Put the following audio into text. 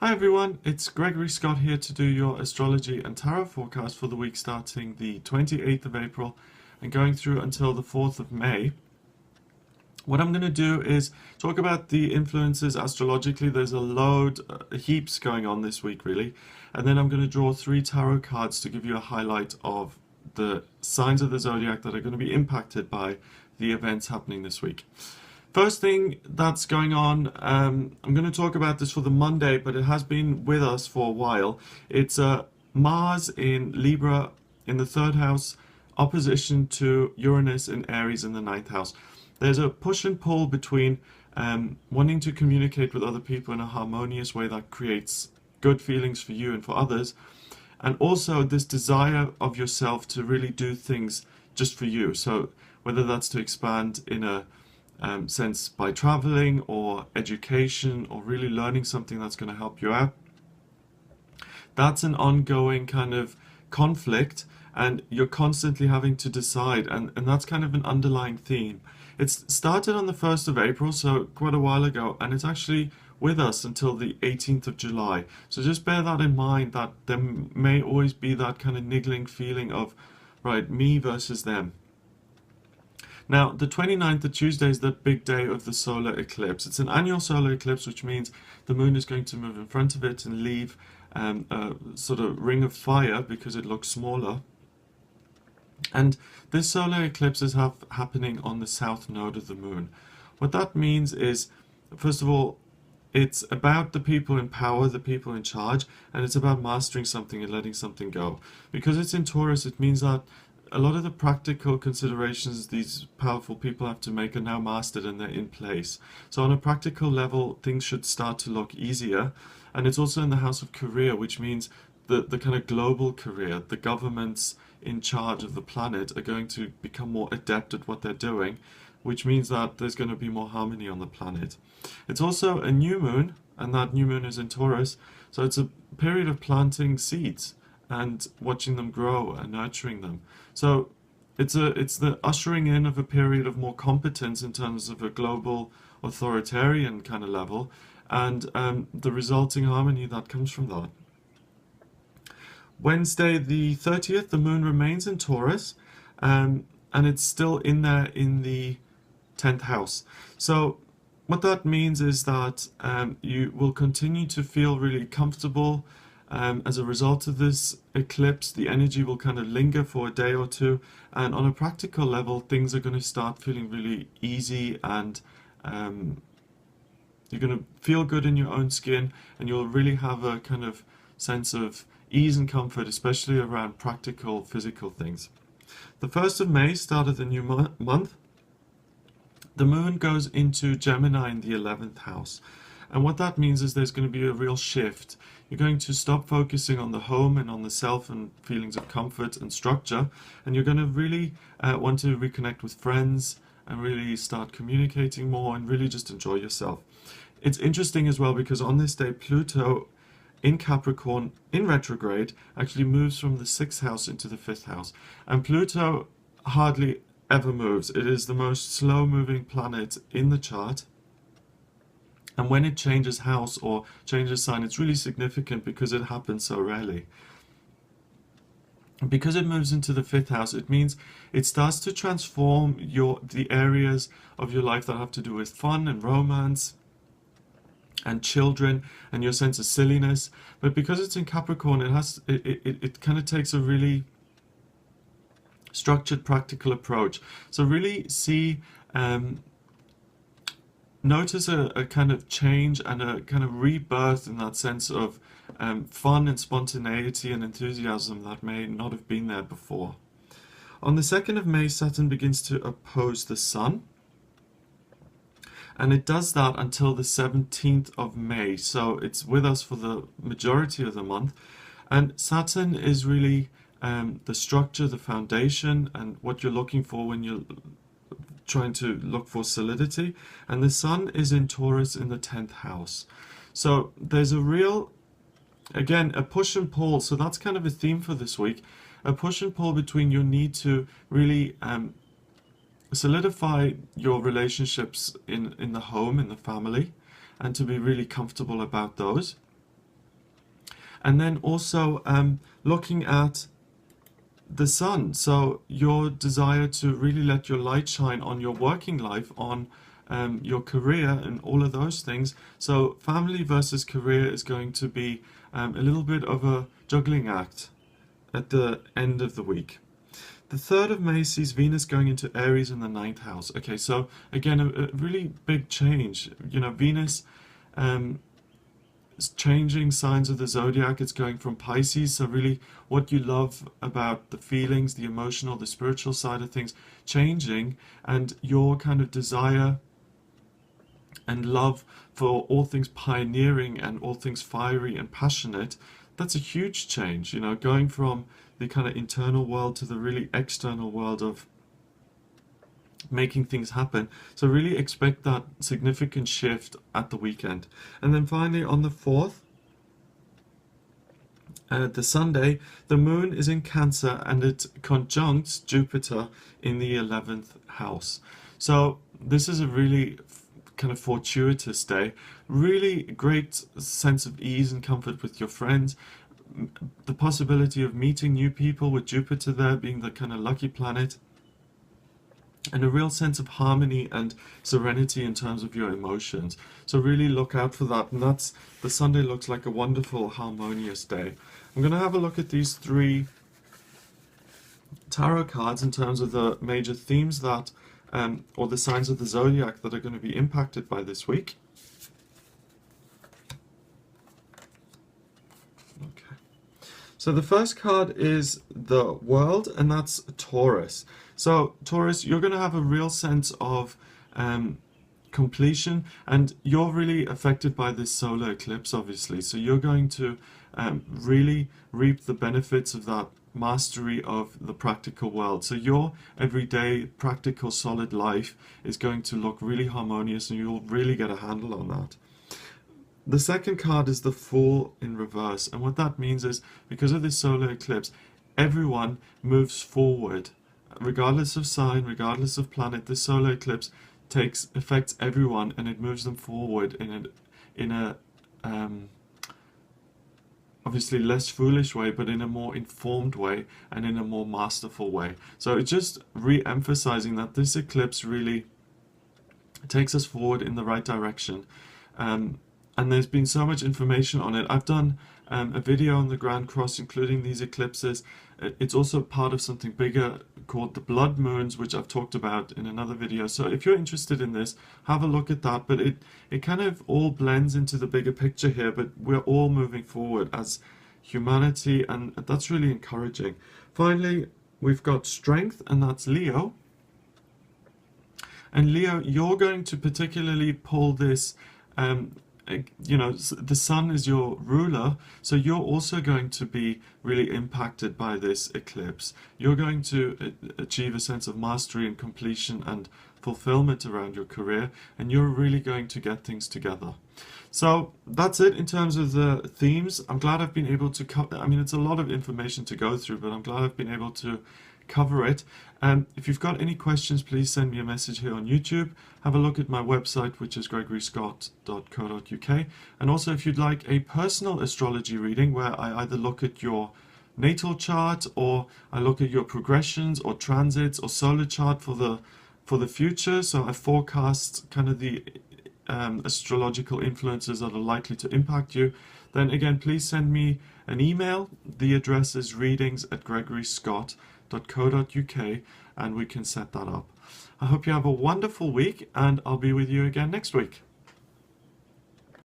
Hi everyone, it's Gregory Scott here to do your astrology and tarot forecast for the week starting the 28th of April and going through until the 4th of May. What I'm going to do is talk about the influences astrologically. There's a load, heaps going on this week really, and then I'm going to draw 3 tarot cards to give you a highlight of the signs of the zodiac that are going to be impacted by the events happening this week. First thing that's going on, I'm going to talk about this for the Monday, but it has been with us for a while. It's Mars in Libra in the 3rd house, opposition to Uranus in Aries in the 9th house. There's a push and pull between wanting to communicate with other people in a harmonious way that creates good feelings for you and for others, and also this desire of yourself to really do things just for you. So whether that's to expand in a sense by traveling or education or really learning something that's going to help you out. That's an ongoing kind of conflict, and you're constantly having to decide, and that's kind of an underlying theme. It's started on the 1st of April, so quite a while ago, and it's actually with us until the 18th of July. So just bear that in mind, that there may always be that kind of niggling feeling of, right, me versus them. Now, the 29th, the Tuesday, is the big day of the solar eclipse. It's an annual solar eclipse, which means the moon is going to move in front of it and leave a sort of ring of fire because it looks smaller. And this solar eclipse is happening on the south node of the moon. What that means is, first of all, it's about the people in power, the people in charge, and it's about mastering something and letting something go. Because it's in Taurus, it means that a lot of the practical considerations these powerful people have to make are now mastered and they're in place. So on a practical level, things should start to look easier. And it's also in the house of career, which means the kind of global career, the governments in charge of the planet are going to become more adept at what they're doing, which means that there's going to be more harmony on the planet. It's also a new moon, and that new moon is in Taurus, so it's a period of planting seeds and watching them grow and nurturing them. So it's the ushering in of a period of more competence in terms of a global authoritarian kind of level, and the resulting harmony that comes from that. Wednesday the 30th, the moon remains in Taurus, and it's still in there in the 10th house. So what that means is that you will continue to feel really comfortable. As a result of this eclipse, the energy will kind of linger for a day or two, and on a practical level, things are going to start feeling really easy, and you're going to feel good in your own skin, and you'll really have a kind of sense of ease and comfort, especially around practical physical things. The 1st of May, start of the new month, the moon goes into Gemini in the 11th house. And what that means is there's going to be a real shift. You're going to stop focusing on the home and on the self and feelings of comfort and structure, and you're going to really want to reconnect with friends and really start communicating more and really just enjoy yourself. It's interesting as well because on this day, Pluto in Capricorn in retrograde actually moves from the 6th house into the 5th house. And Pluto hardly ever moves. It is the most slow moving planet in the chart. And when it changes house or changes sign, it's really significant because it happens so rarely. And because it moves into the 5th house, it means it starts to transform the areas of your life that have to do with fun and romance and children and your sense of silliness. But because it's in Capricorn, it kind of takes a really structured, practical approach. So really notice a kind of change and a kind of rebirth in that sense of fun and spontaneity and enthusiasm that may not have been there before. On the 2nd of May, Saturn begins to oppose the Sun, and it does that until the 17th of May, so it's with us for the majority of the month. And Saturn is really the structure, the foundation, and what you're looking for when you're trying to look for solidity. And the Sun is in Taurus in the 10th house. So there's a real, again, a push and pull. So that's kind of a theme for this week. A push and pull between your need to really solidify your relationships in the home, in the family, and to be really comfortable about those. And then also looking at the sun, so your desire to really let your light shine on your working life, on your career and all of those things. So family versus career is going to be a little bit of a juggling act at the end of the week. The 3rd of May sees Venus going into Aries in the 9th house. Okay, so again, a really big change. You know, Venus is changing signs of the zodiac. It's going from Pisces, so really what you love about the feelings, the emotional, the spiritual side of things, changing, and your kind of desire and love for all things pioneering and all things fiery and passionate. That's a huge change, you know, going from the kind of internal world to the really external world of making things happen. So really expect that significant shift at the weekend. And then finally on the 4th, the Sunday, the moon is in Cancer and it conjuncts Jupiter in the 11th house. So this is a really kind of fortuitous day. Really great sense of ease and comfort with your friends. The possibility of meeting new people with Jupiter there being the kind of lucky planet. And a real sense of harmony and serenity in terms of your emotions. So really look out for that. And that's, the Sunday looks like a wonderful, harmonious day. I'm going to have a look at these 3 tarot cards in terms of the major themes that, or the signs of the zodiac that are going to be impacted by this week. Okay. So the first card is the World, and that's Taurus. So Taurus, you're going to have a real sense of completion, and you're really affected by this solar eclipse, obviously. So you're going to really reap the benefits of that mastery of the practical world. So your everyday practical solid life is going to look really harmonious, and you'll really get a handle on that. The second card is the Fool in reverse, and what that means is, because of this solar eclipse, everyone moves forward regardless of sign, regardless of planet. This solar eclipse affects everyone, and it moves them forward in a obviously less foolish way, but in a more informed way and in a more masterful way. So it's just re-emphasizing that this eclipse really takes us forward in the right direction. And there's been so much information on it. I've done a video on the Grand Cross, including these eclipses. It's also part of something bigger called the blood moons, which I've talked about in another video. So if you're interested in this, have a look at that. But it kind of all blends into the bigger picture here, but we're all moving forward as humanity, and that's really encouraging. Finally, we've got Strength, and that's Leo. And Leo, you're going to particularly pull this, you know, the sun is your ruler, so you're also going to be really impacted by this eclipse. You're going to achieve a sense of mastery and completion and fulfillment around your career, and you're really going to get things together. So that's it in terms of the themes. I'm glad I've been able to cover, I mean, it's a lot of information to go through, but I'm glad I've been able to cover it. If you've got any questions, please send me a message here on YouTube. Have a look at my website, which is gregoryscott.co.uk. And also, if you'd like a personal astrology reading where I either look at your natal chart, or I look at your progressions or transits or solar chart for the future, so I forecast kind of the astrological influences that are likely to impact you, then again, please send me an email. The address is readings@gregoryscott.co.uk, and we can set that up. I hope you have a wonderful week, and I'll be with you again next week.